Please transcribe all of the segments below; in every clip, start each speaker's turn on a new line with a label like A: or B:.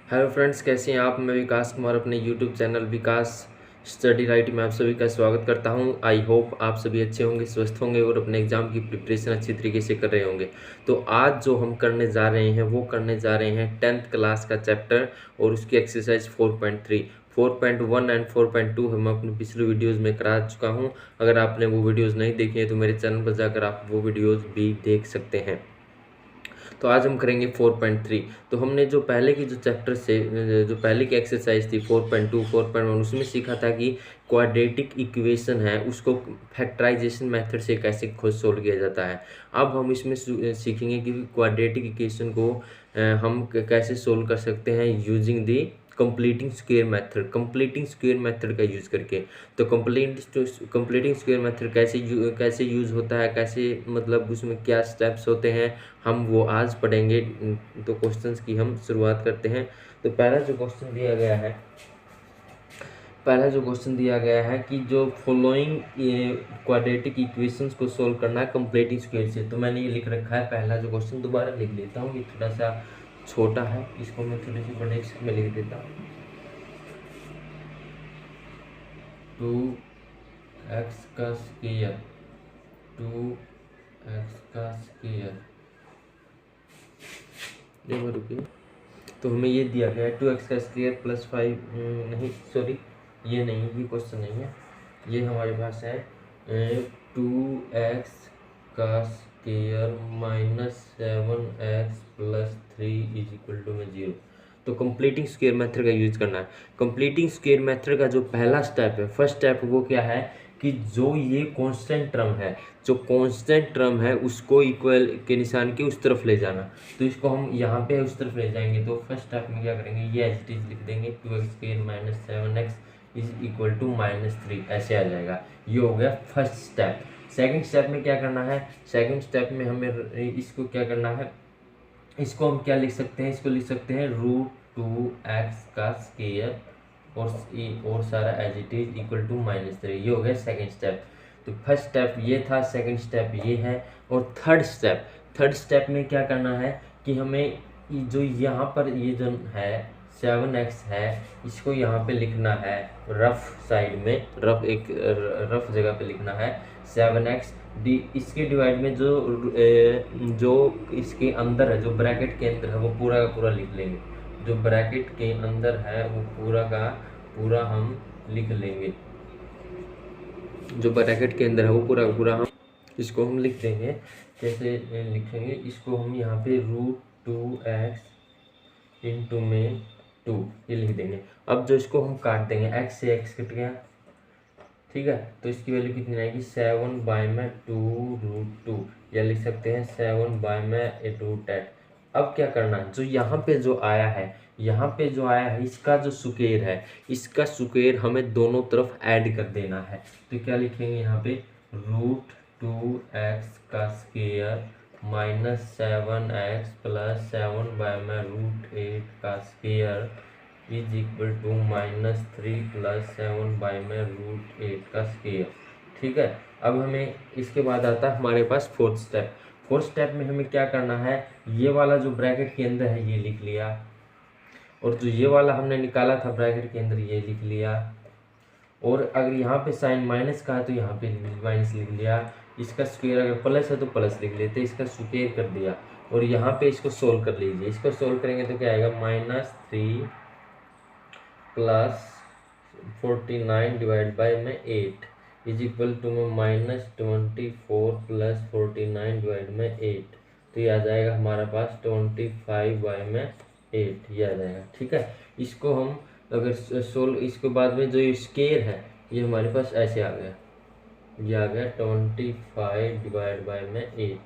A: Hello friends, कैसे हैं आप। मैं विकास कुमार अपने यूट्यूब चैनल विकास स्टडी राइट में आप सभी का स्वागत करता हूं। आई होप आप सभी अच्छे होंगे, स्वस्थ होंगे और अपने एग्ज़ाम की प्रिपरेशन अच्छी तरीके से कर रहे होंगे। तो आज जो हम करने जा रहे हैं वो करने जा रहे हैं 10th क्लास का चैप्टर और उसकी एक्सरसाइज 4.3, 4.1 एंड 4.2 हम अपनी पिछले वीडियोज़ में करा चुका हूँ। अगर आपने वो वीडियोज़ नहीं देखे हैं तो मेरे चैनल पर जाकर आप वो वीडियोज़ भी देख सकते हैं। तो आज हम करेंगे 4.3। तो हमने जो पहले की जो चैप्टर से जो पहले की एक्सरसाइज थी 4.2 4.1 उसमें सीखा था कि क्वाड्रेटिक इक्वेशन है उसको फैक्टराइजेशन मेथड से कैसे खुद सोल्व किया जाता है। अब हम इसमें सीखेंगे कि क्वाड्रेटिक इक्वेशन को हम कैसे सोल्व कर सकते हैं using the completing square method का यूज़ करके। तो कंप्लीटिंग स्क्वायर मेथड कैसे यूज़ होता है, कैसे मतलब उसमें क्या स्टेप्स होते हैं, हम वो आज पढ़ेंगे। तो क्वेश्चंस की हम शुरुआत करते हैं। तो पहला जो क्वेश्चन दिया गया है कि जो फॉलोइंग क्वाड्रेटिक इक्वेशंस को सोल्व करना है कंप्लीटिंग स्क्वायर से। तो मैंने ये लिख रखा है पहला जो क्वेश्चन, दोबारा लिख लेता हूँ, ये थोड़ा सा छोटा है, इसको मैं थोड़े से बड़े अक्षर में लिख देता हूँ। 2x का स्क्वायर 2x का स्क्वायर देखो रुकिए। तो हमें ये दिया गया है 2x का स्क्वायर प्लस 5 नहीं सॉरी ये नहीं, ये क्वेश्चन नहीं है, ये हमारे पास है 2x का square minus 7x plus 3 is equal to में 0। तो कंप्लीटिंग स्क्वायर मेथड का यूज करना है। कंप्लीटिंग स्क्वायर मेथड का जो पहला स्टेप है, फर्स्ट स्टेप, वो क्या है कि जो ये कांस्टेंट टर्म है उसको इक्वल के निशान के उस तरफ ले जाना। तो इसको हम यहाँ पे उस तरफ ले जाएंगे। तो फर्स्ट स्टेप में क्या करेंगे, ये एज इट इज लिख देंगे 2x square minus 7x is equal to -3, ऐसे आ जाएगा। ये हो गया फर्स्ट स्टेप। सेकंड स्टेप में क्या करना है, सेकंड स्टेप में हमें इसको क्या करना है, इसको हम क्या लिख सकते हैं, इसको लिख सकते हैं √2x का स्क्वायर और सारा as it is equal to -3। ये हो गया सेकंड स्टेप। तो फर्स्ट स्टेप ये था, सेकंड स्टेप ये है। और थर्ड स्टेप में क्या करना है कि हमें जो यहाँ पर ये जो है 7x है इसको यहाँ पे लिखना है रफ साइड में, रफ जगह पे लिखना है 7x इसके डिवाइड में जो इसके अंदर है, जो ब्रैकेट के अंदर है वो पूरा का पूरा लिख लेंगे। जो ब्रैकेट के अंदर है वो पूरा का पूरा हम लिख लेंगे। जो ब्रैकेट के अंदर है वो पूरा का पूरा हम इसको हम लिख देंगे। कैसे लिखेंगे, इसको हम यहाँ पे √2x इंटू में 2 ये लिख देंगे। अब जो इसको हम काट देंगे, x से x कट गया, ठीक है। तो इसकी वैल्यू कितनी आएगी, 7/2√2 या लिख सकते हैं 7/√8। अब क्या करना है, जो यहाँ पे जो आया है इसका जो स्क्वायर है, इसका स्क्वायर हमें दोनों तरफ ऐड कर देना है। तो क्या लिखेंगे यहाँ पे, √2x का स्क्वायर माइनस 7x प्लस 7/√8 का square is equal to -3 plus 7/√8 का स्क्वायर, ठीक है। अब हमें इसके बाद आता है हमारे पास फोर्थ स्टेप में हमें क्या करना है, ये वाला जो ब्रैकेट के अंदर है ये लिख लिया, और जो ये वाला हमने निकाला था ब्रैकेट के अंदर ये लिख लिया। और अगर यहाँ पे साइन माइनस का है तो यहाँ पे माइनस लिख लिया। इसका स्क्वायर अगर प्लस है तो प्लस लिख लेते, इसका स्क्वायर कर दिया। और यहाँ पे इसको सोल्व कर लीजिए, इसको सोल्व करेंगे तो क्या आएगा, -3 प्लस 49 डिवाइड बाई में 8 इज इक्वल टू में -24 प्लस 49 डिवाइड में 8। तो ये आ जाएगा हमारा पास 25/8 ये आ जाएगा, ठीक है। इसको हम अगर इसके बाद में जो स्क्वायर है ये हमारे पास ऐसे आ गया, ये आ गया 25 डिवाइड बाई में 8,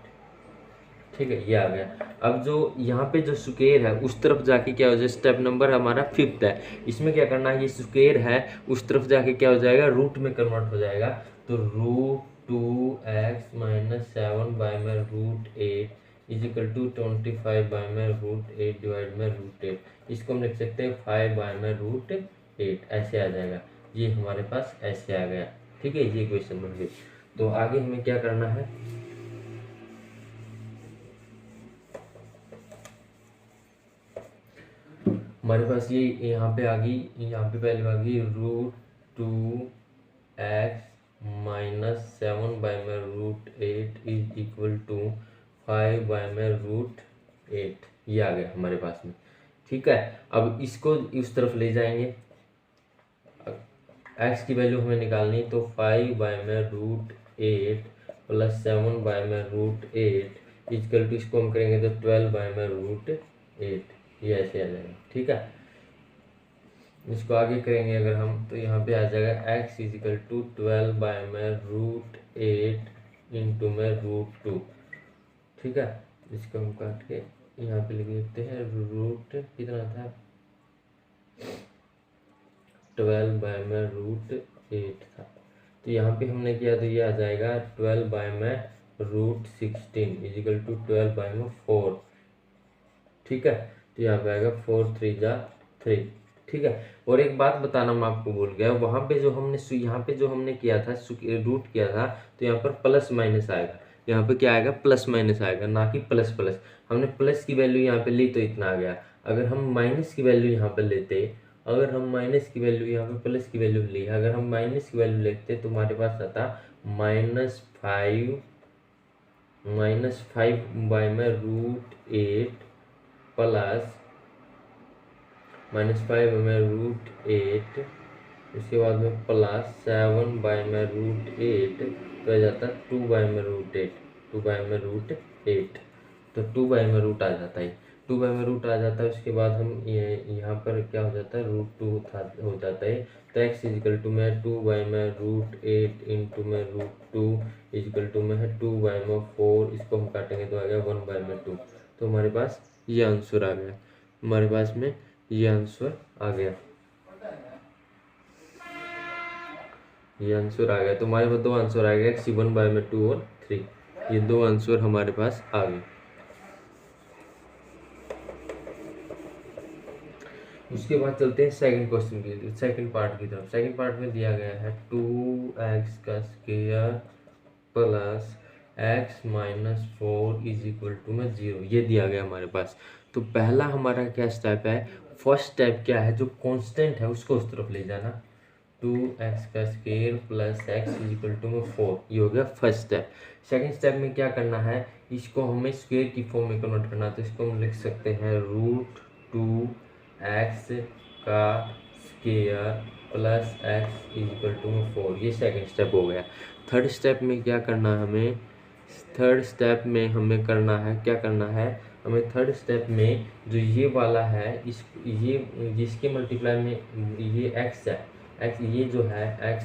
A: ठीक है, ये आ गया। अब जो यहाँ पे जो स्क्वायर है उस तरफ जाके क्या हो जाए, स्टेप नंबर हमारा 5th है, इसमें क्या करना है, ये स्क्वायर है उस तरफ जाके क्या हो जाएगा, रूट में कन्वर्ट हो जाएगा। तो √2x minus 7/√8 is equal to 25/√8 divide में √8। इसको हम लिख सकते हैं 5/√8, ऐसे आ जाएगा। ये हमारे पास ऐसे आ गया, ठीक है, ये क्वेश्चन बन गई। तो आगे हमें क्या करना है, हमारे पास ये यहाँ पे आ गई, यहाँ पे पहले आ गई √2x माइनस 7 बाय में √8 इज इक्वल टू 5 बाय में √8, ये आ गया हमारे पास में। ठीक है, अब इसको इस तरफ ले जाएंगे, x की वैल्यू हमें निकालनी, तो 5 बाय में √8 प्लस 7 बाय में √8 इक्वल टू, इसको हम करेंगे तो 12 बाय में √8, ये ऐसे आ जाएगा। ठीक है, इसको आगे करेंगे अगर हम, तो यहाँ पे आ जाएगा x इजिकल टू 12 बाय में √8 इंटू में √2। ठीक है, इसको हम काट के यहाँ पे लिख देते हैं, रूट कितना था, 12 बाय में √8 था, तो यहाँ पे हमने किया तो ये आ जाएगा 12 बाय में √16 इजिकल टू 12 बाय में 4। ठीक है, तो यहाँ पे आएगा 4 3 जा 3। ठीक है, और एक बात बताना मैं आपको भूल गया, वहाँ पे जो हमने यहाँ पे जो हमने किया था, रूट किया था, तो यहाँ पर प्लस माइनस आएगा, यहाँ पे क्या आएगा, प्लस माइनस आएगा, ना कि प्लस प्लस। हमने प्लस की वैल्यू यहाँ पे ली तो इतना आ गया, अगर हम माइनस की वैल्यू यहाँ पे लेते, अगर हम माइनस की वैल्यू यहाँ पे प्लस की वैल्यू ली, अगर हम माइनस की वैल्यू लेते तो हमारे पास आता -5 बाय में √8 प्लस -5 में √8, उसके बाद में प्लस 7 बाय में √8, तो आ जाता है 2 बाय में √8, 2 बाय में √8, तो 2 बाय में रूट आ जाता है, 2 बाय में रूट आ जाता है। उसके बाद हम यहाँ पर क्या हो जाता है, √2 हो जाता है, तो x इजिकल टू में 2 बाय में √8 इंटू में √2 इजिकल टू में है 2 बाय में 4, इसको हम काटेंगे तो आ गया 1 बाय में 2। तो हमारे पास ये आंसर आ गया, हमारे पास में ये आंसर आ गया, ये आंसर आ गया। तो हमारे पास दो आंसर आ गया, 1 बाय में 2 और 3, ये दो आंसर हमारे पास आ गए। उसके बाद चलते हैं सेकंड क्वेश्चन की, सेकंड पार्ट की तरफ। सेकंड पार्ट में दिया गया है 2x का square plus x minus 4 is equal to में 0, ये दिया गया हमारे पास। तो पहला हमारा क्या स्टेप है, फर्स्ट स्टेप क्या है, जो कांस्टेंट है उसको उस तरफ ले जाना, 2x का square plus x is equal to में 4, ये हो गया फर्स्ट स्टेप। सेकंड स्टेप में क्या करना है, इसको हमें स्क्वायर की फॉर्म में कन्वर्ट करना, तो इसको हम लिख सकते हैं √2x का square plus x is equal to में 4, ये सेकंड स्टेप हो गया। थर्ड स्टेप में क्या करना है हमें, थर्ड स्टेप में हमें करना है, क्या करना है हमें, थर्ड स्टेप में जो ये वाला है, इस ये जिसके मल्टीप्लाई में ये x है, x ये जो है x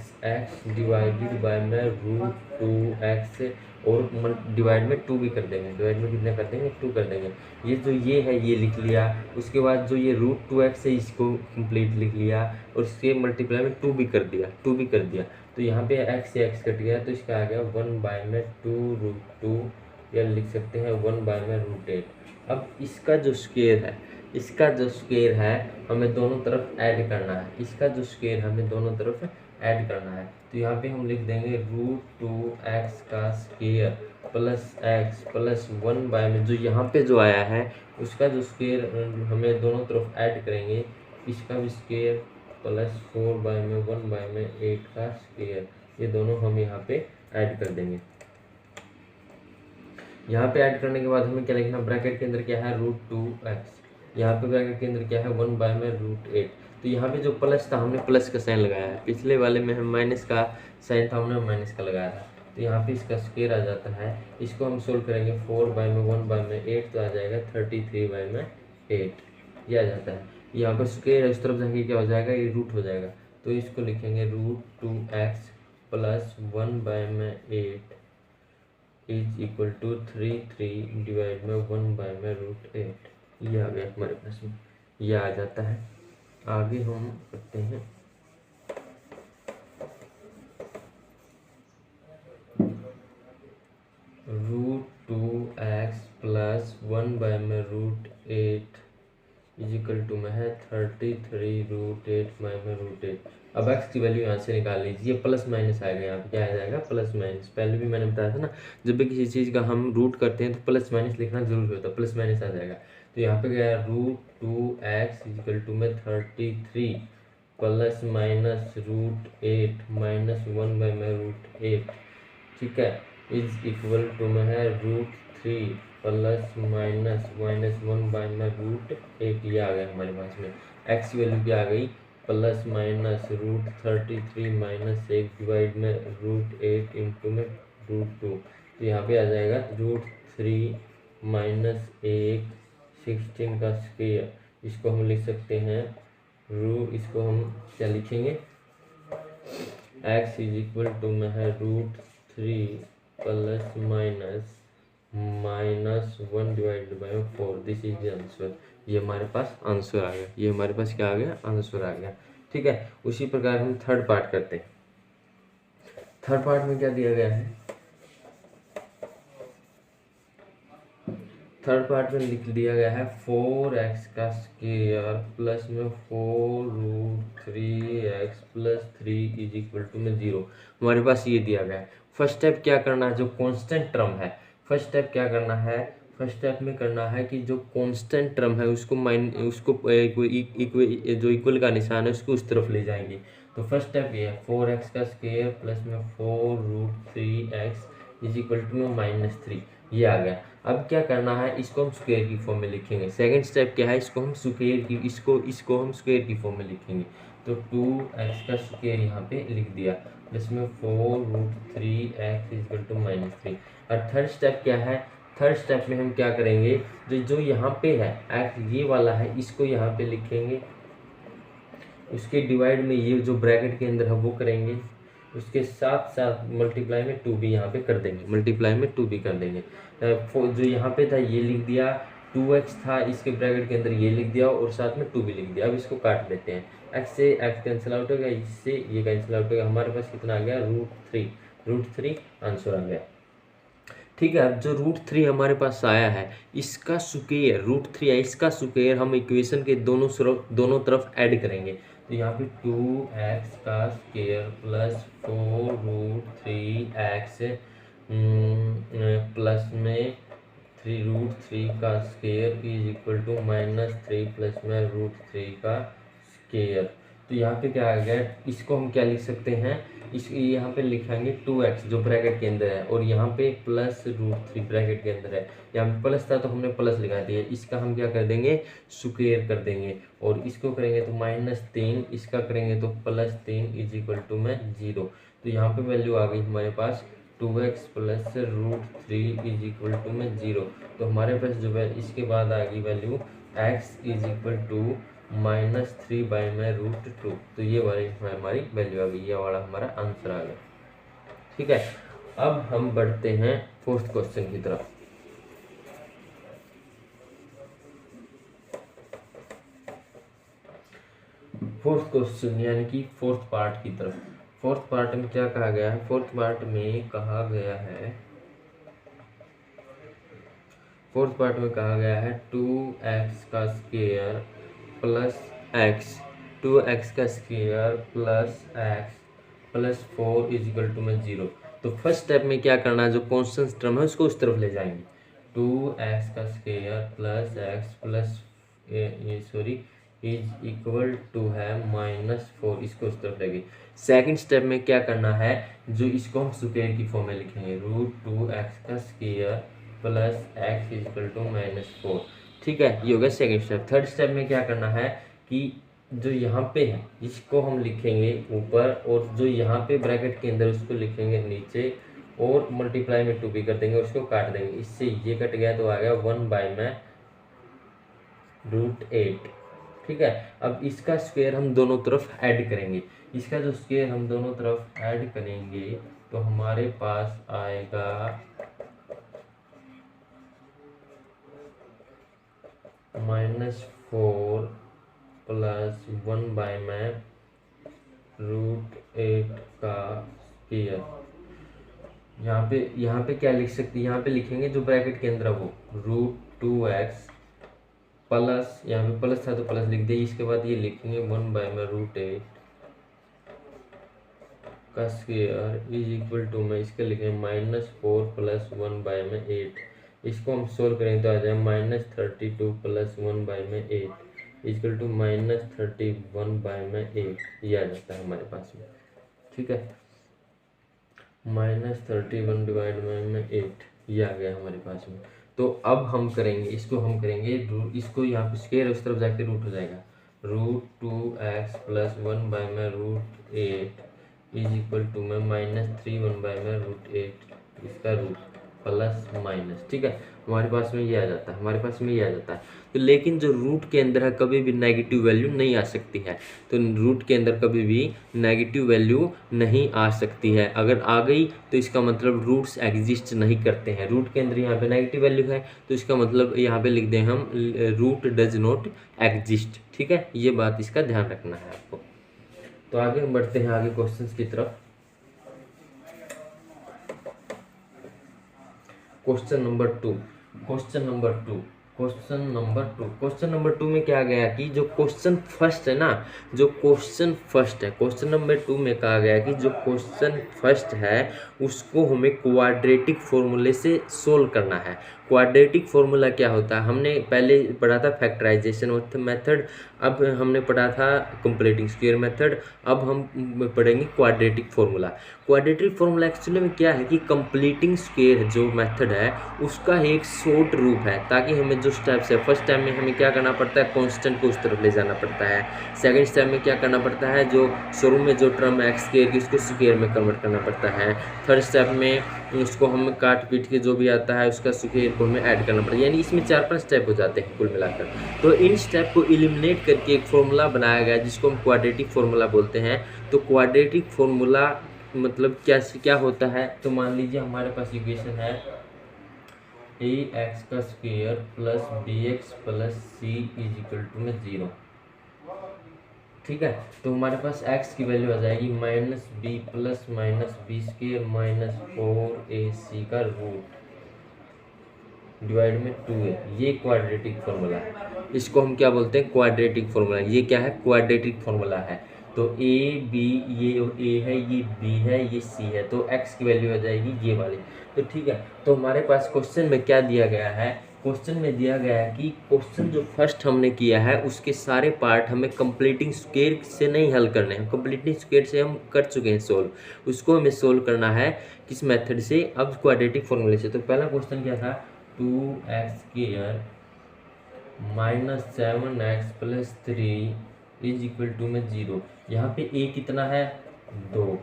A: डिवाइडेड बाय में √2x और डिवाइड में 2 भी कर देंगे, डिवाइड में कितना कर देंगे, 2 कर देंगे। ये जो ये है ये लिख लिया, उसके बाद जो ये √2x है इसको कंप्लीट लिख लिया, और इसके मल्टीप्लाई में 2 भी कर दिया, 2 भी कर दिया, तो यहाँ पे x से x कट गया, तो इसका आ गया 1 बाय में 2√2, या लिख सकते हैं 1 बाय में √8। अब इसका जो स्क्वायर है, इसका जो स्क्वायर है हमें दोनों तरफ ऐड करना है, इसका जो स्क्वायर हमें दोनों तरफ ऐड करना है, तो यहाँ पे हम लिख देंगे √2x का square plus x plus 1 by में जो यहाँ पे जो आया है उसका जो स्क्वायर हमें दोनों तरफ ऐड करेंगे, इसका भी स्क्वायर प्लस 4 बाय में 1 बाय में 8 का स्क्वायर, ये दोनों हम यहाँ पे ऐड कर देंगे। यहाँ पे ऐड करने के बाद हमें क्या लिखना, ब्रैकेट के अंदर क्या है √2x, यहाँ पे ब्रैकेट के अंदर क्या है 1 बाय में √8, तो यहाँ पे जो प्लस था हमने प्लस का साइन लगाया है, पिछले वाले में हम माइनस का साइन था हमने माइनस का लगाया था, तो यहाँ पे इसका स्क्वायर आ जाता है। इसको हम सोल्व करेंगे, 4 बाय में 1 बाय में 8, तो आ जाएगा 33 बाय में 8, ये आ जाता है। यहाँ पर स्क्वायर है, उस तरफ जाके क्या हो जाएगा, ये रूट हो जाएगा, तो इसको लिखेंगे √2x प्लस 1 बाय में 8 इज इक्वल टू 33 डिवाइड में 1 बाय में √8, ये आ गया हमारे पास में, ये आ जाता है। आगे हम करते हैं √2x प्लस 1 बाय में √8 इज इक्वल टू में है 33 √8 बाय में √8। अब x की वैल्यू यहाँ से निकाल लीजिए, प्लस माइनस आएगा, यहाँ पे क्या आ जाएगा, प्लस माइनस। पहले भी मैंने बताया था ना, जब भी किसी चीज़ का हम रूट करते हैं तो प्लस माइनस लिखना जरूरी होता है, प्लस माइनस आ जाएगा। तो यहाँ पे क्या है, √2x इजिकल टू में 33 प्लस माइनस √8 माइनस 1 बाई में √8, ठीक है, इज इक्वल टू में है √3 प्लस माइनस माइनस 1 बाई में √8। ये आ गया हमारे पास में, x की वैल्यू क्या आ गई, प्लस माइनस √33 माइनस 1 डिवाइड में √8 इंटू में √2। तो यहाँ पे आ जाएगा √3 माइनस 1 16 का स्क्वायर। इसको हम लिख सकते हैं इसको हम क्या लिखेंगे, x इज इक्वल टू में है √3 plus minus minus 1 divided by 4। This is the answer. ये हमारे पास आंसर आ गया, ये हमारे पास क्या आ गया, आंसर आ गया, ठीक है। उसी प्रकार हम थर्ड पार्ट करते हैं। थर्ड पार्ट में क्या दिया गया है, थर्ड पार्ट में लिख दिया गया है 4x का स्क्वायर प्लस में 4√3x plus 3 is equal to में 0। हमारे पास ये दिया गया है। फर्स्ट स्टेप क्या करना है, जो कांस्टेंट टर्म है, फर्स्ट स्टेप क्या करना है, फर्स्ट स्टेप में करना है कि जो कांस्टेंट टर्म है उसको जो इक्वल का निशान है उसको उस तरफ ले जाएंगे। तो फर्स्ट स्टेप ये है 4x का स्क्वायर प्लस में 4√3x इज इक्वल टू में -3, ये आ गया। अब क्या करना है, इसको हम स्क्वायर की फॉर्म में लिखेंगे। सेकंड स्टेप क्या है, इसको हम स्क्वायर की इसको हम स्क्वायर की फॉर्म में लिखेंगे। तो 2x का स्क्वायर यहाँ पे लिख दिया प्लस में 4√3x इक्वल टू -3। और थर्ड स्टेप क्या है, थर्ड स्टेप में हम क्या करेंगे, जो यहाँ पे है x ये वाला है, इसको यहाँ पे लिखेंगे, उसके डिवाइड में ये जो ब्रैकेट के अंदर है वो करेंगे, उसके साथ साथ मल्टीप्लाई में 2 भी यहाँ पे कर देंगे, मल्टीप्लाई में 2 भी कर देंगे। जो यहाँ पे था ये लिख दिया, 2x था इसके ब्रैकेट के अंदर ये लिख दिया और साथ में 2 भी लिख दिया। अब इसको काट देते हैं, x से x कैंसिल आउट हो गया, इससे ये कैंसिल आउट हो गया, हमारे पास कितना आ गया, √3 आंसर आ गया, ठीक है। अब जो √3 हमारे पास आया है, इसका स्क्वायर √3 है, इसका स्क्वायर हम इक्वेशन के दोनों तरफ ऐड करेंगे। तो यहाँ पे 2x का स्क्वायर प्लस 4√3x प्लस में √3 का square is equal to -3 plus में √3 का स्क्वायर। तो यहाँ पे क्या आ गया, इसको हम क्या लिख सकते हैं, इस यहाँ पे लिखेंगे 2x जो ब्रैकेट के अंदर है और यहाँ पे प्लस √3 ब्रैकेट के अंदर है। यहाँ पे प्लस था तो हमने प्लस लगा दिया, इसका हम क्या कर देंगे, स्क्वायर कर देंगे और इसको करेंगे तो -3, इसका करेंगे तो +3 इज इक्वल टू में 0। तो यहाँ पे वैल्यू आ गई हमारे पास 2x plus √3 is equal to में 0। तो हमारे पास जो है इसके बाद आ गई value x is equal to -3 by में √2। तो ये वाली हमारी वैल्यू आ गई, ये वाला हमारा आंसर आ गया, ठीक है। अब हम बढ़ते हैं फोर्थ क्वेश्चन की तरफ। फोर्थ क्वेश्चन यानी कि फोर्थ पार्ट की तरफ। फोर्थ पार्ट में क्या कहा गया है, फोर्थ पार्ट में कहा गया है, फोर्थ पार्ट में कहा गया है 2x का स्क्वायर प्लस x, 2x का square plus x plus 4 is equal to में 0। तो फर्स्ट स्टेप में क्या करना है, जो कॉन्स्टेंट टर्म है उसको उस तरफ ले जाएंगे। 2x का square plus x plus is equal to है -4, इसको उस तरफ लेंगे। सेकंड स्टेप में क्या करना है, जो इसको हम स्क्वायर की फॉर्म में लिखेंगे, √2x का square plus x is equal to -4, ठीक है, ये हो गया सेकंड स्टेप। थर्ड स्टेप में क्या करना है कि जो यहाँ पे है इसको हम लिखेंगे ऊपर और जो यहाँ पे ब्रैकेट के अंदर उसको लिखेंगे नीचे और मल्टीप्लाई में 2 भी कर देंगे, उसको काट देंगे, इससे ये कट गया तो आ गया 1 बाई में √8, ठीक है। अब इसका स्क्वायर हम दोनों तरफ ऐड करेंगे, इसका जो स्क्वायर हम दोनों तरफ ऐड करेंगे तो हमारे पास आएगा -4 प्लस 1 बाई में √8 का स्क्वायर। यहाँ पे क्या लिख सकते हैं, यहाँ पे लिखेंगे जो ब्रैकेट के अंदर है वो √2x प्लस, यहाँ पे प्लस था तो प्लस लिख दिया, इसके बाद ये लिखेंगे 1 बाई में √8 का स्क्वायर इज इक्वल टू में इसके लिखेंगे -4 प्लस 1 बाई में 8। इसको हम सोल्व करेंगे तो आ जाएगा -32 प्लस 1/8 इक्वल टू -31/8, ये आ जाता है हमारे पास में। ठीक है, -31 डिवाइड में 8 ये आ गया हमारे पास में। तो अब हम करेंगे इसको, हम करेंगे इसको यहाँ पे स्क्वायर उस तरफ जाके रूट हो जाएगा, √2x plus 1/√8 is equal to में -3 1/√8 इसका रूट प्लस माइनस। ठीक है, हमारे पास में ये आ जाता है, हमारे पास में ये आ जाता है। तो लेकिन जो रूट के अंदर है कभी भी नेगेटिव वैल्यू नहीं आ सकती है, तो रूट के अंदर कभी भी नेगेटिव वैल्यू नहीं आ सकती है। अगर आ गई तो इसका मतलब रूट्स एग्जिस्ट नहीं करते हैं। रूट के अंदर यहाँ पे नेगेटिव वैल्यू है तो इसका मतलब यहाँ पे लिख दें हम रूट डज नॉट एग्जिस्ट। ठीक है, ये बात इसका ध्यान रखना है आपको। तो आगे हम बढ़ते हैं आगे क्वेश्चंस की तरफ। क्वेश्चन नंबर टू में क्या गया कि जो क्वेश्चन फर्स्ट है ना, क्वेश्चन नंबर 2 में कहा गया कि जो क्वेश्चन फर्स्ट है उसको हमें क्वाड्रेटिक फॉर्मूले से सोल्व करना है। क्वाड्रेटिक फॉर्मूला क्या होता है, हमने पहले पढ़ा था फैक्टराइजेशन मेथड, अब हमने पढ़ा था कंप्लीटिंग स्क्वायर मेथड, अब हम पढ़ेंगे quadratic formula. Quadratic formula actually में क्या है कि कंप्लीटिंग स्क्वायर जो मेथड है उसका एक शॉर्ट रूप है, ताकि हमें जो स्टेप्स है, फर्स्ट स्टेप में हमें क्या करना पड़ता है, कांस्टेंट को उस तरफ ले जाना पड़ता है। सेकंड स्टेप में क्या करना पड़ता है, जो शुरू में जो टर्म एक्स स्क्वायर की उसको स्क्वायर में कन्वर्ट करना पड़ता है। थर्ड स्टेप में उसको हम काट पीट के जो भी आता है उसका स्क्वायर को हमें ऐड करना पड़ता है। यानी इसमें 4-5 स्टेप हो जाते हैं कुल मिलाकर। तो इन स्टेप को एलिमिनेट करके एक फॉर्मूला बनाया गया जिसको हम क्वाड्रेटिक फॉर्मूला बोलते हैं। तो क्वाड्रेटिक फॉर्मूला मतलब क्या होता है, तो मान लीजिए हमारे पास इक्वेशन है ax का square plus bx plus c is equal to में 0। ठीक है, तो हमारे पास x की वैल्यू आ जाएगी -b plus -b square minus 4ac का रूट डिवाइड में 2a। ये क्वाड्रेटिक फॉर्मूला है, इसको हम क्या बोलते हैं, क्वाड्रेटिक फॉर्मूला। ये क्या है, क्वाड्रेटिक फॉर्मूला है। तो a b, ये a है, ये b है, ये c है, तो x की वैल्यू आ जाएगी ये वाली। तो ठीक है, तो हमारे पास क्वेश्चन में क्या दिया गया है, क्वेश्चन में दिया गया है कि क्वेश्चन जो फर्स्ट हमने किया है उसके सारे पार्ट हमें कंप्लीटिंग स्क्वायर से नहीं हल करने हैं, कंप्लीटिंग स्क्वायर से हम कर चुके हैं सोल्व, उसको हमें सोल्व करना है किस मेथड से, अब क्वाड्रेटिक फॉर्मूले से। तो पहला क्वेश्चन क्या था, 2x² minus 7x plus 3 is equal to में 0। यहाँ पे a कितना है 2,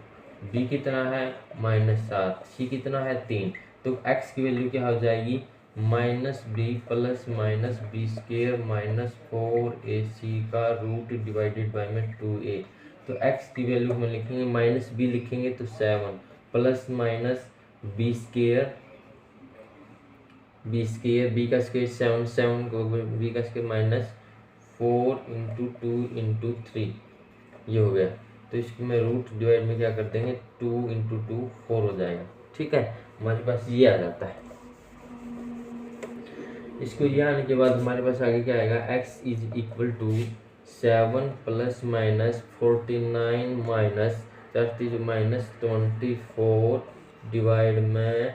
A: b कितना है -7, c कितना है 3। तो x की वैल्यू क्या हो जाएगी, -b plus -b square minus 4ac का रूट डिवाइडेड बाय में 2a। तो x की वैल्यू हम लिखेंगे -b लिखेंगे तो 7 प्लस -b स्क्वायर, b का स्क्वायर 7 को b का स्क्वायर -4 × 2 × 3 ये हो गया। तो इसको मैं रूट डिवाइड में क्या कर देंगे, 2 × 2 4 हो जाएगा। ठीक है, हमारे पास ये आ जाता है। इसको ये आने के बाद हमारे पास आगे क्या आएगा, x is equal to 7 plus -49 minus 24 divide में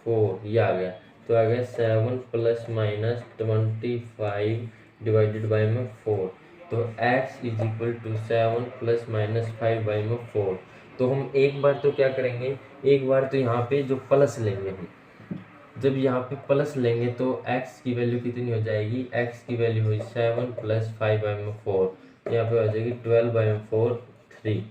A: 4 ये आ गया। तो आ गया 7 प्लस -25 डिवाइडेड बाई में 4। तो x is equal to 7 plus -5 by में 4। तो हम एक बार तो क्या करेंगे, एक बार तो यहाँ पे जो प्लस लेंगे हम, जब यहाँ पे प्लस लेंगे तो x की वैल्यू कितनी हो जाएगी, x की वैल्यू हुई 7 प्लस 5 बाई में 4, यहाँ पे आ जाएगी 12 बाई में 4 3,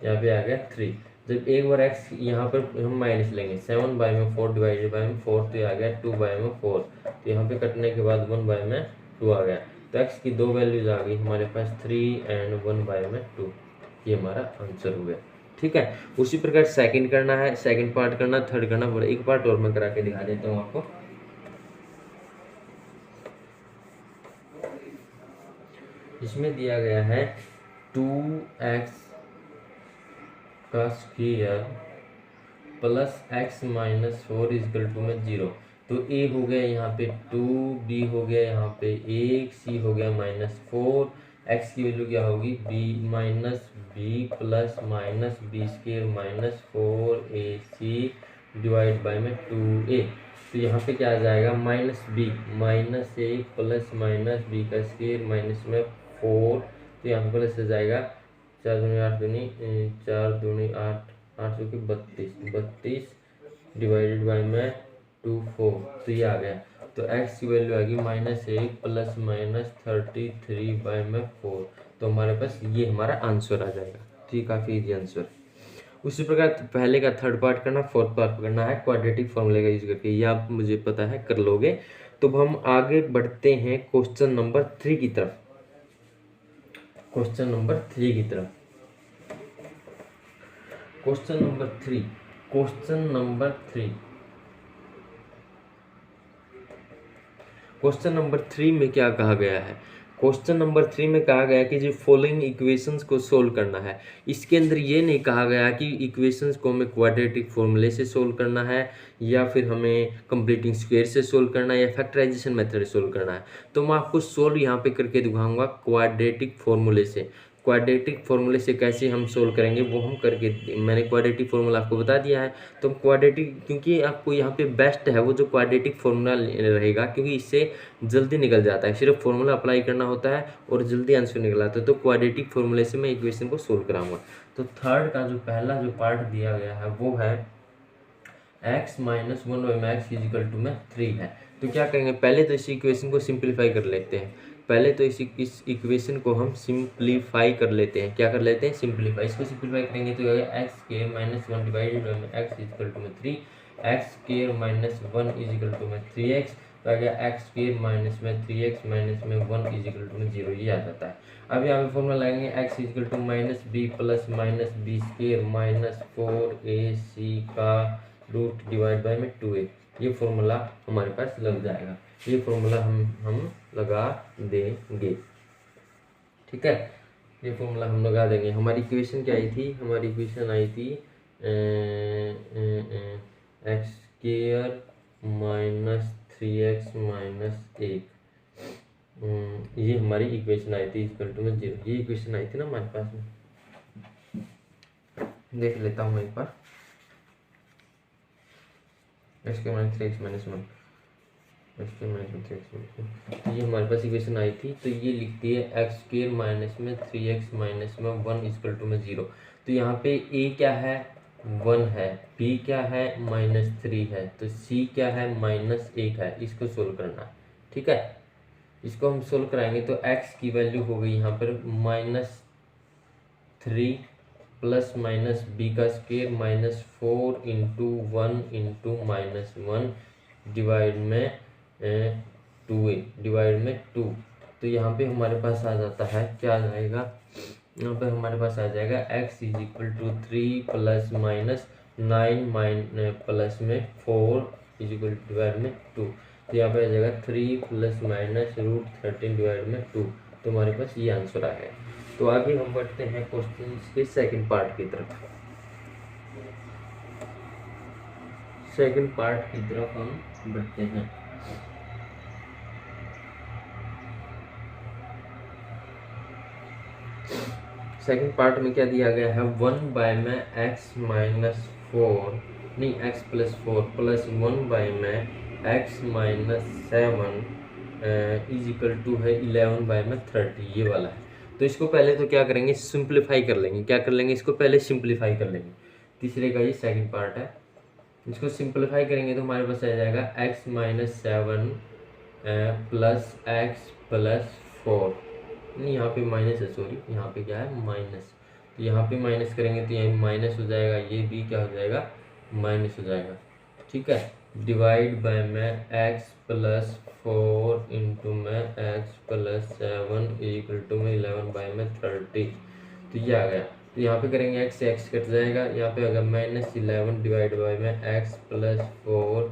A: यहाँ पे आ गया 3। जब एक बार x यहाँ पर हम माइनस लेंगे 7 बाई में 4 डिवाइडेड बाई में 4 तो ये आ गया 2 बाई में 4, तो यहाँ पे कटने के बाद 1 बाई में 2 आ गया। तो x की दो वैल्यूज आ गई हमारे पास 3 एंड 1 बाई में 2, ये हमारा आंसर हो गया। ठीक है, उसी प्रकार सेकंड करना है, सेकंड पार्ट करना, थर्ड करना पड़ेगा। एक पार्ट और मैं करा के दिखा देता हूँ आपको। इसमें दिया गया है 2x का square plus x minus 4 equal to में 0। तो a हो गया यहाँ पे 2, b हो गया यहाँ पे 1, c हो गया -4, x की वैल्यू क्या होगी, b minus b plus minus b square minus 4ac divide by में 2a। तो यहाँ पे क्या आ जाएगा माइनस बी, माइनस ए प्लस माइनस बी का स्क्वायर माइनस में 4, तो यहाँ पे प्लस आ जाएगा 4 दूनी 8 दूनी 4 दूनी 8, 8 चौके 32, 32 डिवाइडेड बाई में 2 4, तो ये आ गया। तो x की वैल्यू आएगी minus A plus minus 33 by में 4, तो हमारे पास ये हमारा आंसर आ जाएगा। तो ये काफ़ी इजी आंसर है। उसी प्रकार पहले का थर्ड पार्ट करना, फोर्थ पार्ट करना है क्वाड्रेटिक फॉर्मूले का यूज करके, ये आप मुझे पता है कर लोगे। तो हम आगे बढ़ते हैं क्वेश्चन नंबर 3 की तरफ। क्वेश्चन नंबर 3 की तरफ, question number 3, question number 3, question number 3 में क्या कहा गया है? क्वेश्चन नंबर 3 में कहा गया कि जो फॉलोइंग इक्वेशंस को सोल्व करना है। इसके अंदर ये नहीं कहा गया कि इक्वेशंस को हमें क्वाड्रेटिक फॉर्मूले से सोल्व करना है या फिर हमें कंप्लीटिंग स्क्वायर से सोल्व करना है या फैक्टराइजेशन मेथड से सोल्व करना है। तो मैं आपको सोल्व यहाँ पे करके दिखाऊंगा क्वाड्रेटिक फॉर्मूले से। क्वाड्रेटिक फॉर्मूले से कैसे हम सोल्व करेंगे वो हम करके, मैंने क्वाड्रेटिक फॉर्मूला आपको बता दिया है। तो क्वाड्रेटिक, क्योंकि आपको यहाँ पे बेस्ट है वो जो क्वाड्रेटिक फॉर्मूला रहेगा, क्योंकि इससे जल्दी निकल जाता है, सिर्फ फॉर्मूला अप्लाई करना होता है और जल्दी आंसर निकल आता है। तो क्वाड्रेटिक फॉर्मूले से मैं इक्वेशन को सोल्व कराऊंगा। तो थर्ड का जो पहला जो पार्ट दिया गया है वो है x minus 1/x is equal to में 3 है। तो क्या करेंगे, पहले तो इस इक्वेशन को सिंप्लीफाई कर लेते हैं। पहले तो इस इक्वेशन को हम सिंप्लीफाई कर लेते हैं। क्या कर लेते हैं? सिंप्लीफाई। इसको सिंप्लीफाई करेंगे तो x square minus 1 divided by x is equal to में 3, x square minus 1 is equal to में 3x, तो आ गया एक्स स्क्वायर माइनस में 3x माइनस में 1 इजिकल टू में 0, ये आ जाता है। अब यहाँ पे फॉर्मूला लगाएंगे x is equal to minus B plus minus b square minus 4ac का रूट डिवाइड बाई में 2a, ये फॉर्मूला हमारे पास लग जाएगा। ये फॉर्मूला हम लगा देंगे, ठीक है। ये फॉर्मूला हम लगा देंगे। हमारी इक्वेशन क्या आई थी? हमारी इक्वेशन आई थी x square minus 3x minus 1, ये हमारी इक्वेशन आई थी इक्वल टू में 0। ये इक्वेशन आई थी ना हमारे पास में, देख लेता हूँ एक बार। X square minus 3x minus 1, तो ये हमारे पास इक्वेशन आई थी। तो ये लिखती है एक्स स्क्वायर माइनस में 3x माइनस में 1 इक्वल टू में 0। तो यहाँ पे a क्या है? 1 है, b क्या है? -3 है, तो c क्या है? -1 है। इसको सोल्व करना है, ठीक है। इसको हम सोल्व कराएंगे तो x की वैल्यू हो गई यहाँ पर -3 प्लस माइनस बी का स्क्वायर -4 इंटू 1 इंटू -1 डिवाइड में 2a डिवाइड में 2। तो यहाँ पे हमारे पास आ जाता है, क्या आ जाएगा? यहाँ पे हमारे पास आ जाएगा x is equal to 3 plus minus 9 plus में 4 इज इक्वल टू डिवाइड में 2। तो यहाँ पे आ जाएगा 3 प्लस माइनस रूट 13 डिवाइड में 2। तो हमारे पास ये आंसर आ गया। तो आगे हम बढ़ते हैं क्वेश्चन के सेकंड पार्ट की तरफ। सेकंड पार्ट की तरफ हम बढ़ते हैं। सेकंड पार्ट में क्या दिया गया है? 1 बाय में x माइनस 4 नहीं x प्लस 4 प्लस 1 बाय में x minus 7 is equal to है 11 बाय में 30, ये वाला है। तो इसको पहले तो क्या करेंगे? सिंप्लीफाई कर लेंगे। क्या कर लेंगे? इसको पहले सिंप्लीफाई कर लेंगे। तीसरे का ये सेकंड पार्ट है। इसको सिंप्लीफाई करेंगे तो हमारे पास आ जाएगा x minus 7 plus x plus 4, नहीं यहाँ पे माइनस है, सॉरी, यहाँ पे क्या है? माइनस। तो यहाँ पे माइनस करेंगे तो यहाँ माइनस हो जाएगा, ये भी क्या हो जाएगा? माइनस हो जाएगा, ठीक है। डिवाइड बाय में x प्लस 4 इंटू में x प्लस 7 इक्वल टू में 11 बाय में 30, तो ये आ गया। तो यहाँ पे करेंगे x से x कट जाएगा, यहाँ पे अगर -11 डिवाइड बाय में x प्लस 4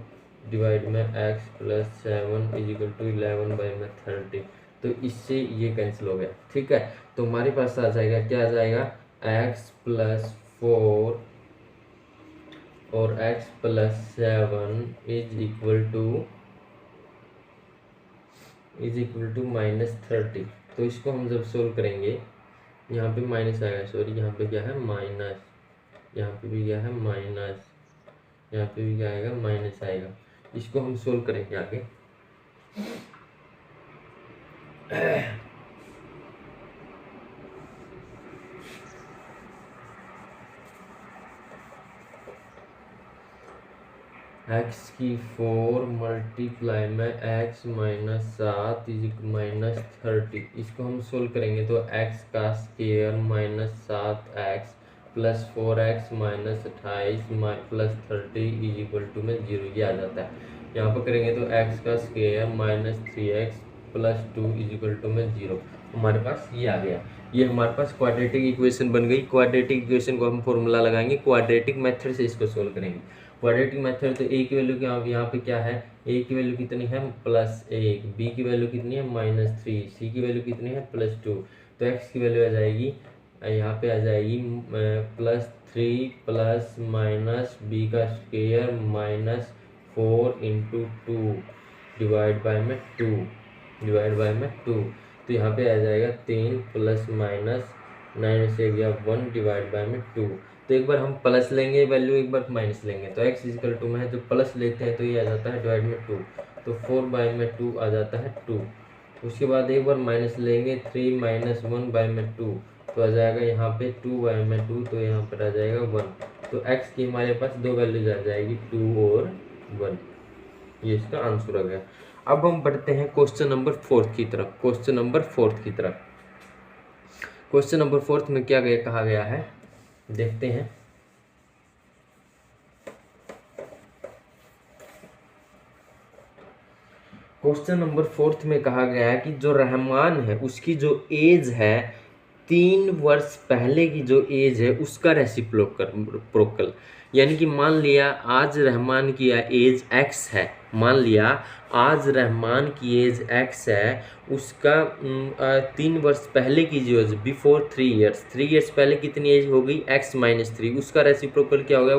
A: डिवाइड में x plus 7 equal to 11 by में 30, तो इससे ये कैंसिल हो गया, ठीक है। तो हमारे पास आ जाएगा, क्या आ जाएगा? x प्लस 4 और x plus 7 is equal to -30। तो इसको हम जब सोल्व करेंगे, यहाँ पे माइनस आएगा, सॉरी यहाँ पे क्या है? माइनस, यहाँ पे भी क्या है? माइनस, यहाँ पे भी क्या आएगा? माइनस आएगा। इसको हम सोल्व करेंगे आगे। x की 4 मल्टीप्लाई में x माइनस 7 माइनस 30, इसको हम सोल्व करेंगे तो x का square minus 7x plus 4x minus 28 plus 30 is equal to में 0, ये आ जाता है। यहाँ पर करेंगे तो x का square minus 3x plus 2 is equal to में 0, हमारे पास ये आ गया। ये हमारे पास क्वाड्रेटिक इक्वेशन बन गई। क्वाड्रेटिक इक्वेशन को हम फॉर्मूला लगाएंगे, क्वाड्रेटिक मेथड से इसको सोल्व करेंगे। क्वाड्रेटिक मेथड तो a की वैल्यू क्या यहाँ पे क्या है, a की वैल्यू कितनी है +1, b की वैल्यू कितनी है -3, c की वैल्यू कितनी है +2, तो x की वैल्यू आ जाएगी यहाँ पे आ जाएगी +3 प्लस माइनस b का square minus 4 into 2 divide by में 2, तो यहाँ पे आ जाएगा 3 प्लस माइनस 9 से गया 1 डिवाइड बाय में 2। तो एक बार हम प्लस लेंगे वैल्यू, एक बार माइनस लेंगे, तो x इक्वल टू में है जो प्लस लेते हैं तो ये आ जाता है डिवाइड में 2, तो 4 बाय में 2 आ जाता है 2। उसके बाद एक बार माइनस लेंगे 3 माइनस 1 बाय में 2, तो आ जाएगा यहाँ पे 2 बाय में 2, तो यहाँ पर आ जाएगा 1। तो x की हमारे पास दो वैल्यूज आ जाएगी 2 और 1, ये इसका आंसर आ गया। अब हम बढ़ते हैं क्वेश्चन नंबर 4 की तरफ। क्वेश्चन नंबर 4 में क्या कहा गया है देखते हैं। क्वेश्चन नंबर 4 में कहा गया है कि जो रहमान है उसकी जो एज है 3 वर्ष पहले की जो एज है उसका रेसिप्रोकल, यानी कि मान लिया आज रहमान की एज x है, मान लिया आज रहमान की एज x है, उसका 3 वर्ष पहले की जो एज बिफोर 3 ईयर्स पहले कितनी एज हो गई x माइनस 3, उसका रेसिप्रोकल क्या हो गया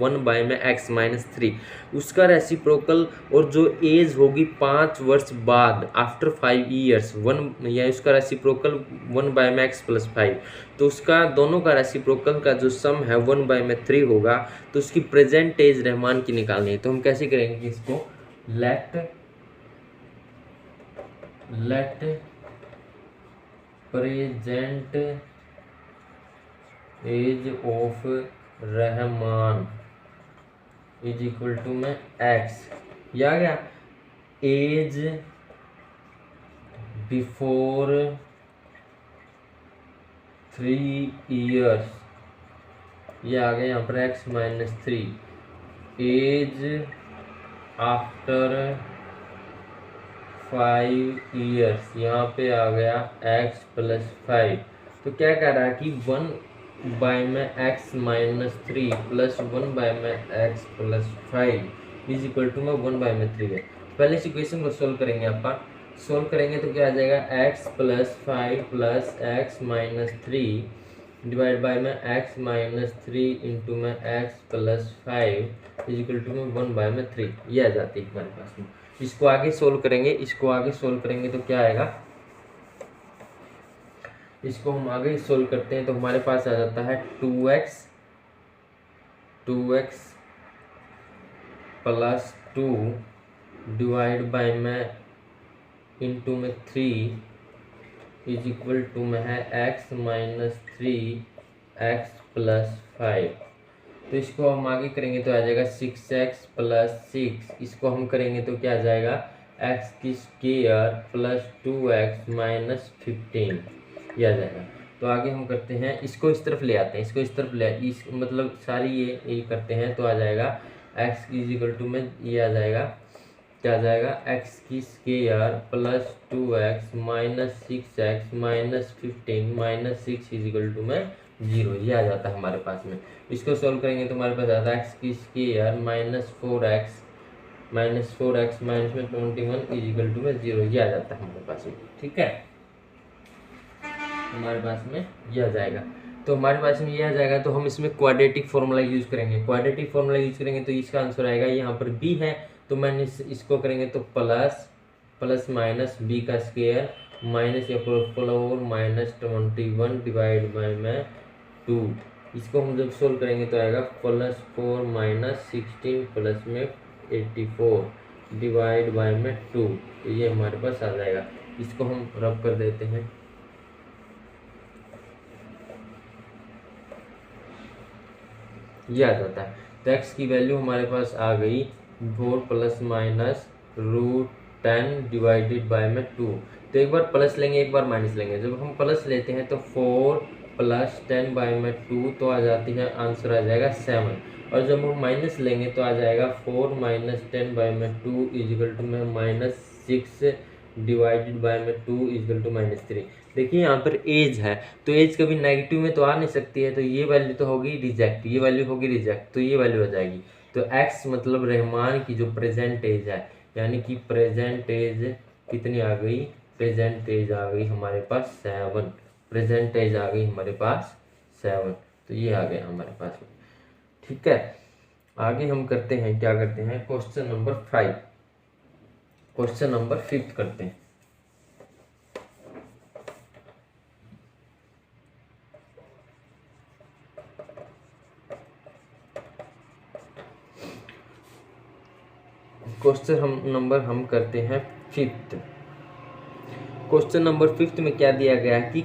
A: 1 बाय में x माइनस 3, उसका रेसिप्रोकल। और जो एज होगी 5 वर्ष बाद आफ्टर 5 ईयर्स 1, या उसका रेसिप्रोकल 1 बाय में x प्लस 5, तो उसका दोनों का रेसिप्रोकल का जो सम है 1 बाय में 3 होगा। तो उसकी प्रेजेंट एज रहमान की निकालनी है, तो हम कैसे करेंगे कि इसको let present age of Rahman is equal to में x, या आ गया एज बिफोर 3 ईयर्स, ये आ गया यहाँ पर x minus 3, age after 5 years, यहाँ पे आ गया x प्लस 5। तो क्या कह रहा है कि 1 बाय में x माइनस 3 प्लस 1 बाय में x plus 5 is equal to में 1 बाय में 3 है। पहले इस इक्वेशन को सोल्व करेंगे, अपन सोल्व करेंगे तो क्या आ जाएगा x plus 5 plus x minus 3 divide by में x माइनस 3 इंटू में x plus 5 is equal to में 1 बाय में 3, ये आ जाती है हमारे पास में। इसको आगे सोल्व करेंगे, तो क्या आएगा, इसको हम आगे सोल्व करते हैं तो हमारे पास आ जाता है 2x प्लस 2 डिवाइड बाय में इंटू में 3 इज इक्वल टू में है x माइनस 3x प्लस 5। तो इसको हम आगे करेंगे तो आ जाएगा 6x प्लस 6, इसको हम करेंगे तो क्या आ जाएगा x की स्क्वायर प्लस 2x माइनस 15, ये आ जाएगा। तो आगे हम करते हैं, इसको इस तरफ ले आते हैं, इसको इस तरफ ले इस मतलब सारी ये करते हैं तो आ जाएगा x इज इक्वल टू में ये आ जाएगा क्या आ जाएगा x की square plus 2x minus 6x minus 15 minus 6 is equal to में 0, ये आ जाता है हमारे पास में। इसको सॉल्व करेंगे तो हमारे पास आता है x की स्क्वायर माइनस 4x माइनस में 21 इज इक्वल टू में 0, ये आ जाता है हमारे पास में। ठीक है, हमारे पास में ये आ जाएगा। तो हमारे पास में ये आ जाएगा तो हम इसमें क्वाड्रेटिक फॉर्मूला यूज करेंगे, तो इसका आंसर आएगा यहाँ पर b है, तो मैंने इसको करेंगे तो प्लस माइनस b का स्क्वायर माइनस या 4 माइनस 21 डिवाइड बाय में 2, इसको हम जब सोल्व करेंगे तो आएगा +4 माइनस 16 प्लस में 84 डिवाइड बाय में 2, तो ये हमारे पास आ जाएगा। इसको हम रब कर देते हैं। ये आ जाता है। तो x की वैल्यू हमारे पास आ गई 4 प्लस माइनस √10 डिवाइडेड बाय में 2। तो एक बार प्लस लेंगे एक बार माइनस लेंगे। जब हम प्लस लेते हैं तो 4 प्लस 10 बाय में 2 तो आ जाती है, आंसर आ जाएगा 7। और जब हम माइनस लेंगे तो आ जाएगा 4 माइनस 10 बाय में 2 इजिकल टू में -6 डिवाइडेड बाय में 2 इजिकल टू -3। देखिए यहाँ पर एज है, तो एज कभी नेगेटिव में तो आ नहीं सकती है, तो ये वैल्यू तो होगी रिजेक्ट, ये वैल्यू होगी रिजेक्ट, तो ये वैल्यू आ जाएगी। तो x मतलब रहमान की जो प्रेजेंट एज है, यानी कि प्रेजेंट एज कितनी आ गई, प्रेजेंट एज आ गई हमारे पास 7, प्रेजेंट एज आ गई हमारे पास 7। तो ये आ गया हमारे पास। ठीक है, आगे हम करते हैं, क्या करते हैं, क्वेश्चन नंबर 5, क्वेश्चन नंबर 5 करते हैं। क्वेश्चन नंबर हम करते हैं 5th। क्वेश्चन नंबर 5th में क्या दिया गया है कि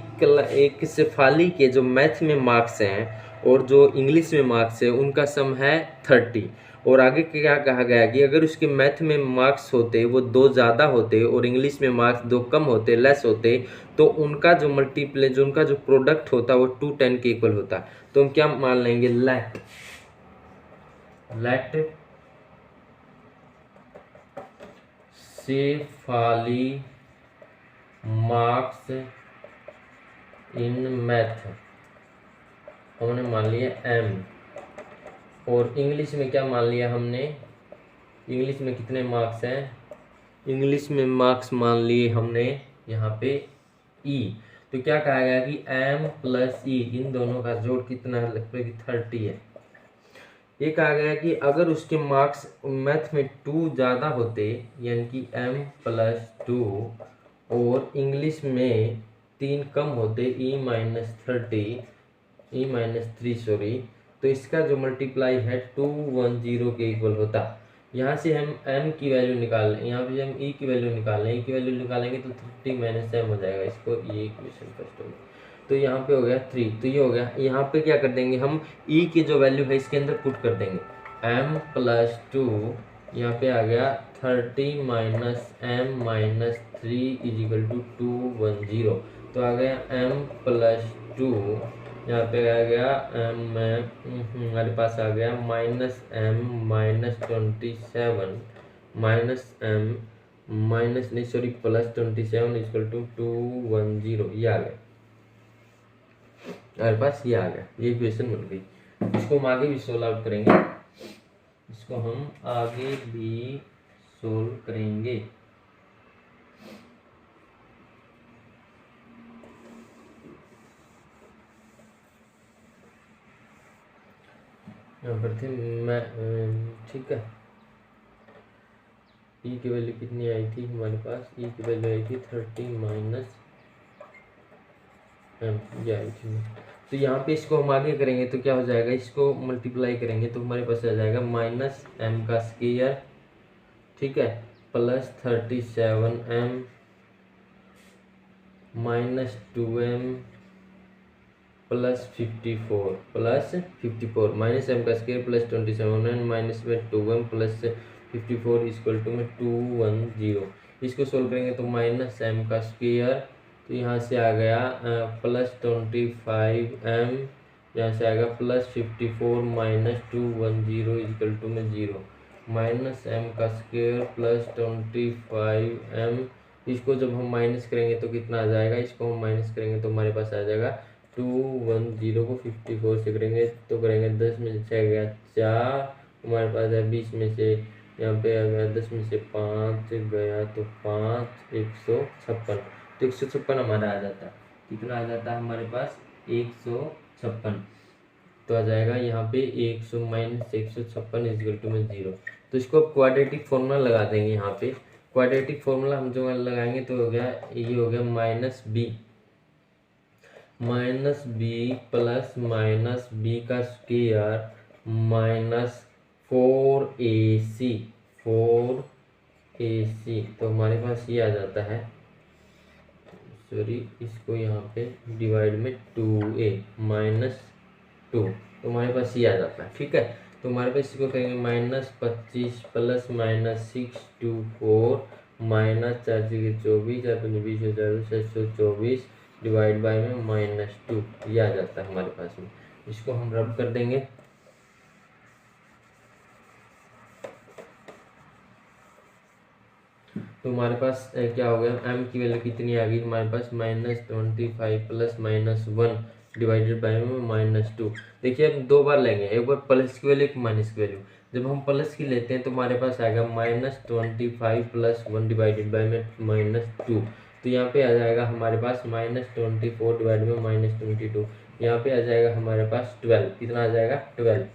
A: एक शेफाली के जो मैथ में मार्क्स हैं और जो इंग्लिश में मार्क्स है उनका सम है 30। और आगे क्या कहा गया कि अगर उसके मैथ में मार्क्स होते वो 2 ज़्यादा होते और इंग्लिश में मार्क्स 2 कम होते, लेस होते, तो उनका जो मल्टीप्ले जो उनका जो प्रोडक्ट होता वो 210 के इक्वल होता। तो हम क्या मान लेंगे, let Shefali marks in math हमने मान लिया m, और इंग्लिश में क्या मान लिया हमने, इंग्लिश में कितने मार्क्स हैं, इंग्लिश में मार्क्स मान लिए हमने यहाँ पे e। तो क्या कहा गया कि m प्लस e इन दोनों का जोड़ कितना है, लगभग 30 है। ये कहा गया कि अगर उसके मार्क्स मैथ में 2 ज़्यादा होते, यानी कि m प्लस 2, और इंग्लिश में 3 कम होते, e-3 सॉरी, तो इसका जो मल्टीप्लाई है 210 के इक्वल होता। यहाँ से हम m की वैल्यू निकाल लें, यहाँ पे हम e की वैल्यू निकाल लें, e की वैल्यू निकालेंगे तो 30 माइनस m हो जाएगा। इसको ये इक्वेशन फर्स्ट होगा, तो यहाँ पे हो गया 3, तो ये हो गया। यहाँ पे क्या कर देंगे हम, e की जो वैल्यू है इसके अंदर पुट कर देंगे, m प्लस 2, यहाँ पे आ गया 30 minus m minus 3 is equal to 210। तो आ गया m प्लस 2, यहाँ पे आ गया हमारे पास आ गया minus m minus 27 minus m minus नहीं सॉरी प्लस 27 इजिकल टू 210, ये आ गया हमारे पास, ये आ गया, ये इक्वेशन बन गई। इसको हम आगे भी सोल्व आउट करेंगे, इसको हम आगे भी सोल्व करेंगे। यहाँ पर थे मैं, ठीक है, ई की वैल्यू कितनी आई थी हमारे पास, ई की वैल्यू आई थी 30 माइनस m, ये आई थी। तो यहाँ पे इसको हम आगे करेंगे तो क्या हो जाएगा, इसको मल्टीप्लाई करेंगे तो हमारे पास आ जाएगा माइनस m का स्क्वायर, ठीक है, plus 37m minus 2m plus 54 minus m का स्क्वायर प्लस 27 माइनस में 2m प्लस 54 इक्वल टू में 210। इसको सोल्व करेंगे तो माइनस m का स्क्वायर, तो यहाँ से आ गया प्लस 25m, यहाँ से आएगा प्लस 54 माइनस 210 इक्वल टू में 0, माइनस m का स्क्वायर प्लस 25m। इसको जब हम माइनस करेंगे तो कितना आ जाएगा, इसको हम माइनस करेंगे तो हमारे पास आ जाएगा 210 को 54 से करेंगे तो करेंगे 10 में से आ गया 4, हमारे पास है 20 में से, यहाँ पे आ गया 10 में से 5 गया तो 5, 156, तो 156 हमारा आ जाता है। कितना आ जाता है हमारे पास, 156, तो आ जाएगा यहाँ पे 100 माइनस 156 इक्वल टू में 0। तो इसको अब क्वाड्रेटिक फॉर्मूला लगा देंगे। यहाँ पे क्वाड्रेटिक फॉर्मूला हम जो लगाएंगे तो हो गया, ये हो गया minus B plus minus B का स्क्वायर माइनस 4ac 4AC, तो हमारे पास ये आ जाता है, सॉरी इसको यहाँ पे डिवाइड में 2A -2, तो हमारे पास ये आ जाता है। ठीक है, तो हमारे पास इसको करेंगे -25 प्लस -6 2 4 -4 24 4 5 20 724 डिवाइड बाय में -2, ये आ जाता है हमारे पास में। इसको हम रब कर देंगे, तो हमारे पास क्या हो गया, m की वैल्यू कितनी आ गई हमारे पास -25 प्लस -1 डिवाइडेड बाय में -2। देखिए अब दो बार लेंगे, एक बार प्लस की वैल्यू, एक माइनस की वैल्यू। जब हम प्लस की लेते हैं तो हमारे पास आएगा -25 प्लस 1 डिवाइडेड बाय में -2, तो यहाँ पे आ जाएगा हमारे पास -24 डिवाइड में -22, यहाँ पे आ जाएगा हमारे पास 12, कितना आ जाएगा 12।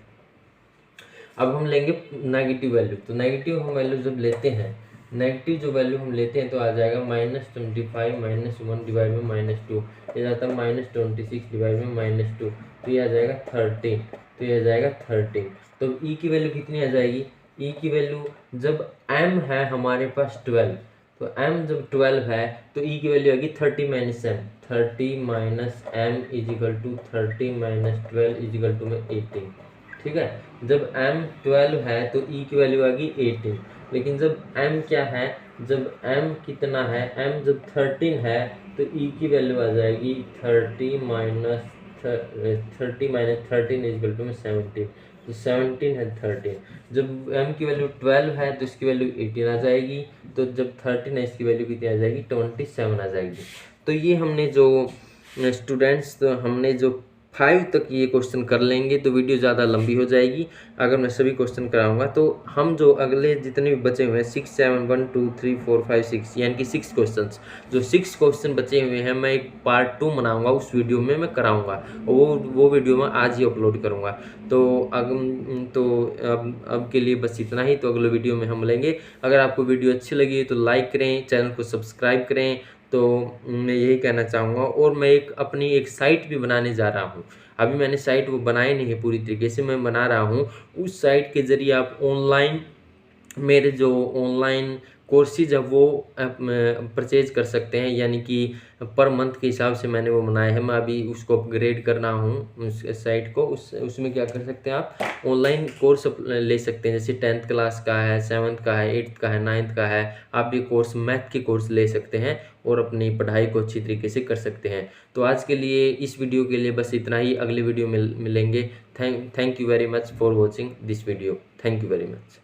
A: अब हम लेंगे नेगेटिव वैल्यू, तो नेगेटिव हम वैल्यू जब लेते हैं, नेगेटिव जो वैल्यू हम लेते हैं तो आ जाएगा -25 -1 डिवाइड में -2, ये जाता है -26 डिवाइड में -2, तो ये आ जाएगा 13, तो ये आ जाएगा 13। तो ई की वैल्यू कितनी आ जाएगी, ई की वैल्यू जब m है हमारे पास 12, तो m जब 12 है तो ई की वैल्यू आएगी 30 - m, 30 - m is equal to 30 - 12 is equal to में 18। ठीक है, जब m 12 है तो e की वैल्यू आ गई 18, लेकिन जब m क्या है, जब m कितना है, m जब 13 है तो e की वैल्यू आ जाएगी 30 - 13 इजिकल टू में 17, तो 17 है 13। जब m की वैल्यू 12 है तो इसकी वैल्यू 18 आ जाएगी, तो जब 13 है इसकी वैल्यू कितनी आ जाएगी 27 आ जाएगी। तो ये हमने जो स्टूडेंट्स, तो हमने जो 5 तक ये क्वेश्चन कर लेंगे तो वीडियो ज़्यादा लंबी हो जाएगी अगर मैं सभी क्वेश्चन कराऊंगा। तो हम जो अगले जितने भी बचे हुए हैं 6 7 1 2 3 4 5 6 यानी कि 6 क्वेश्चंस, जो 6 क्वेश्चन बचे हुए हैं मैं एक पार्ट 2 बनाऊंगा, उस वीडियो में मैं कराऊंगा, वो वीडियो मैं आज ही अपलोड करूंगा। तो अब के लिए बस इतना ही, तो अगले वीडियो में हम मिलेंगे। अगर आपको वीडियो अच्छी लगी तो लाइक करें, चैनल को सब्सक्राइब करें, तो मैं यही कहना चाहूँगा। और मैं अपनी एक साइट भी बनाने जा रहा हूँ, अभी मैंने साइट वो बनाई नहीं है पूरी तरीके से, मैं बना रहा हूँ। उस साइट के ज़रिए आप ऑनलाइन मेरे जो ऑनलाइन कोर्सेज है वो परचेज कर सकते हैं, यानी कि पर मंथ के हिसाब से मैंने वो बनाया है। मैं अभी उसको अपग्रेड कर रहा हूँ उस साइट को, उसमें क्या कर सकते हैं आप ऑनलाइन कोर्स ले सकते हैं, जैसे 10th क्लास का है, 7th का है, 8th का है, 9th का है। आप ये कोर्स मैथ के कोर्स ले सकते हैं और अपनी पढ़ाई को अच्छी तरीके से कर सकते हैं। तो आज के लिए इस वीडियो के लिए बस इतना ही, अगले वीडियो में मिलेंगे। Thank you very much for watching this video, thank you very much.